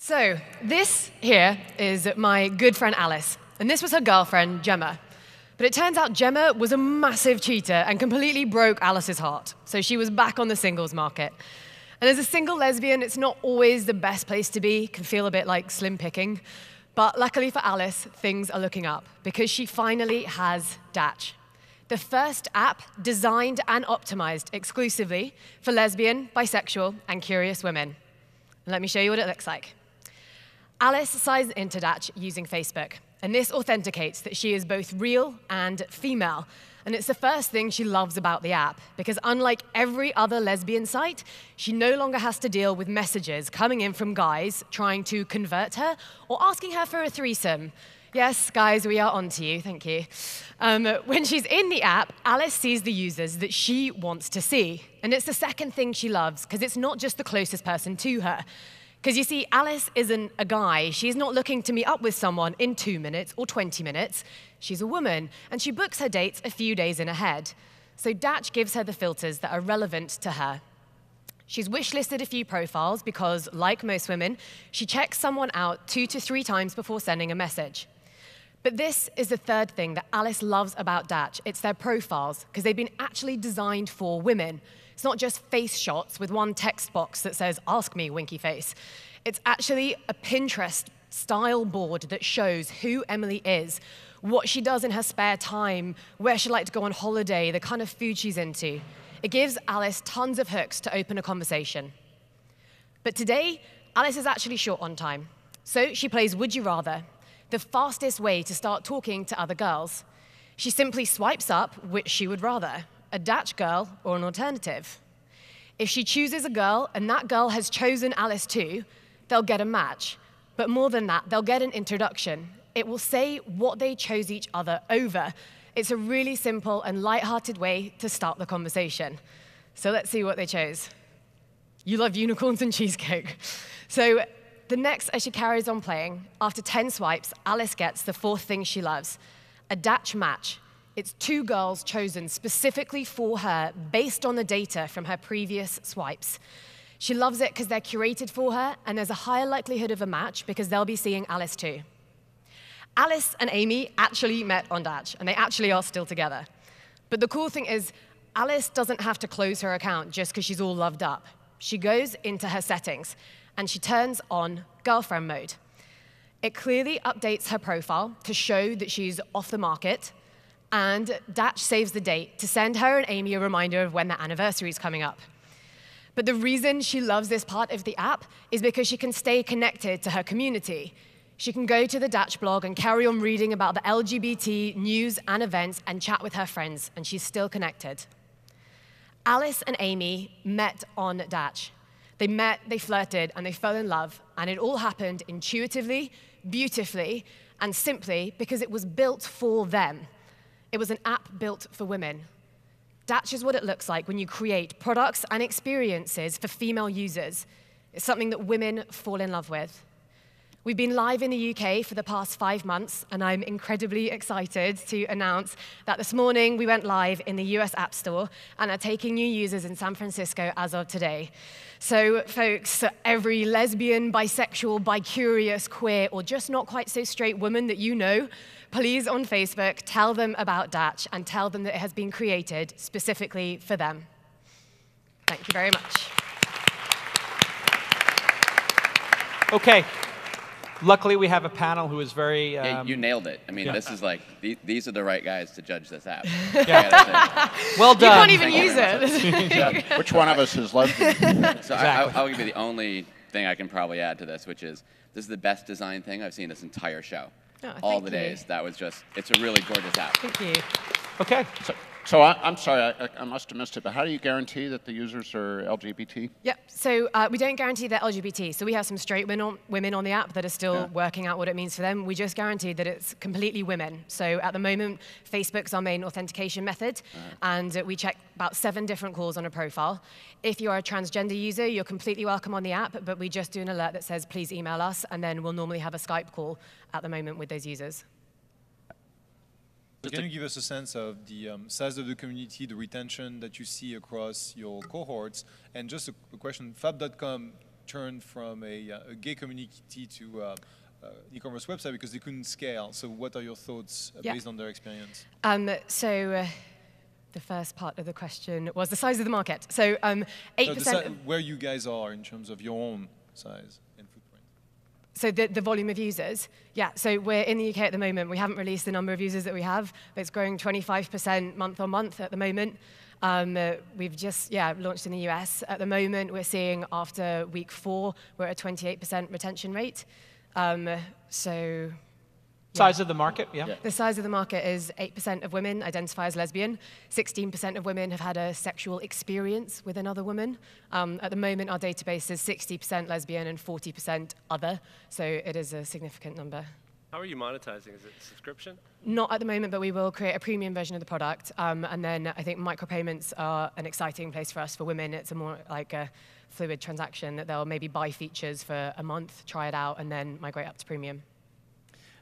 So this here is my good friend Alice, and this was her girlfriend, Gemma. But it turns out Gemma was a massive cheater and completely broke Alice's heart. So she was back on the singles market. And as a single lesbian, it's not always the best place to be. It can feel a bit like slim picking. But luckily for Alice, things are looking up because she finally has Dattch, the first app designed and optimized exclusively for lesbian, bisexual, and curious women. And let me show you what it looks like. Alice signs into Dattch using Facebook, and this authenticates that she is both real and female. And it's the first thing she loves about the app, because unlike every other lesbian site, she no longer has to deal with messages coming in from guys trying to convert her or asking her for a threesome. Yes, guys, we are onto you, thank you. When she's in the app, Alice sees the users that she wants to see. And it's the second thing she loves, because it's not just the closest person to her. Because you see, Alice isn't a guy. She's not looking to meet up with someone in 2 minutes or 20 minutes. She's a woman, and she books her dates a few days in ahead. So Dattch gives her the filters that are relevant to her. She's wishlisted a few profiles because, like most women, she checks someone out 2 to 3 times before sending a message. But this is the third thing that Alice loves about Dattch. It's their profiles, because they've been actually designed for women. It's not just face shots with one text box that says, "Ask me, winky face." It's actually a Pinterest-style board that shows who Emily is, what she does in her spare time, where she'd like to go on holiday, the kind of food she's into. It gives Alice tons of hooks to open a conversation. But today, Alice is actually short on time. So she plays Would You Rather, the fastest way to start talking to other girls. She simply swipes up which she would rather, a Dattch girl or an alternative. If she chooses a girl and that girl has chosen Alice too, they'll get a match. But more than that, they'll get an introduction. It will say what they chose each other over. It's a really simple and lighthearted way to start the conversation. So let's see what they chose. You love unicorns and cheesecake. So the next, as she carries on playing, after 10 swipes, Alice gets the fourth thing she loves, a Dattch match. It's 2 girls chosen specifically for her based on the data from her previous swipes. She loves it because they're curated for her, and there's a higher likelihood of a match because they'll be seeing Alice too. Alice and Amy actually met on Dattch, and they actually are still together. But the cool thing is, Alice doesn't have to close her account just because she's all loved up. She goes into her settings, and she turns on girlfriend mode. It clearly updates her profile to show that she's off the market, and Dattch saves the date to send her and Amy a reminder of when their anniversary is coming up. But the reason she loves this part of the app is because she can stay connected to her community. She can go to the Dattch blog and carry on reading about the LGBT news and events and chat with her friends, and she's still connected. Alice and Amy met on Dattch. They met, they flirted, and they fell in love, and it all happened intuitively, beautifully, and simply because it was built for them. It was an app built for women. Dattch is what it looks like when you create products and experiences for female users. It's something that women fall in love with. We've been live in the UK for the past 5 months, and I'm incredibly excited to announce that this morning we went live in the US App Store and are taking new users in San Francisco as of today. So, folks, every lesbian, bisexual, bi-curious, queer, or just not quite so straight woman that you know, please on Facebook tell them about Dattch and tell them that it has been created specifically for them. Thank you very much. Okay. Luckily, we have a panel who is very... Yeah, you nailed it. I mean, this is like, these are the right guys to judge this app. Well done. You can't even use it. Yeah. Which one of us is lesbian? So Exactly. I'll give you the only thing I can probably add to this, which is this is the best design thing I've seen this entire show. Oh, all the days. That was just, it's a really gorgeous app. Thank you. Okay. So I'm sorry, I must have missed it, but how do you guarantee that the users are LGBT? Yep, so we don't guarantee they're LGBT. So we have some straight women on the app that are still working out what it means for them. We just guarantee that it's completely women. So at the moment, Facebook's our main authentication method, and we check about 7 different calls on a profile. If you're a transgender user, you're completely welcome on the app, but we just do an alert that says, please email us, and then we'll normally have a Skype call at the moment with those users. Can you give us a sense of the size of the community, the retention that you see across your cohorts? And just a question, fab.com turned from a gay community to e-commerce website because they couldn't scale. So what are your thoughts based on their experience? The first part of the question was the size of the market. So 8%. Where you guys are in terms of your own size and footprint. So the volume of users, yeah. So we're in the UK at the moment. We haven't released the number of users that we have, but it's growing 25% month on month at the moment. We've just launched in the US. At the moment, we're seeing after week 4, we're at a 28% retention rate. Size of the market, yeah. The size of the market is 8% of women identify as lesbian. 16% of women have had a sexual experience with another woman. At the moment, our database is 60% lesbian and 40% other. So it is a significant number. How are you monetizing? Is it subscription? Not at the moment, but we will create a premium version of the product. And then I think micropayments are an exciting place for us. For women, it's a more like a fluid transaction that they'll maybe buy features for a month, try it out, and then migrate up to premium.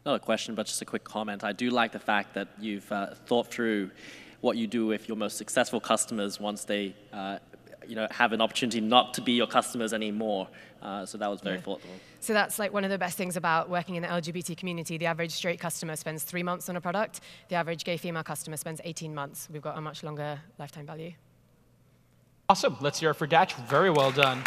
Not a question, but just a quick comment. I do like the fact that you've thought through what you do with your most successful customers once they have an opportunity not to be your customers anymore. So that was very thoughtful. So that's like one of the best things about working in the LGBT community. The average straight customer spends 3 months on a product. The average gay female customer spends 18 months. We've got a much longer lifetime value. Awesome. Let's hear it for Dattch. Very well done.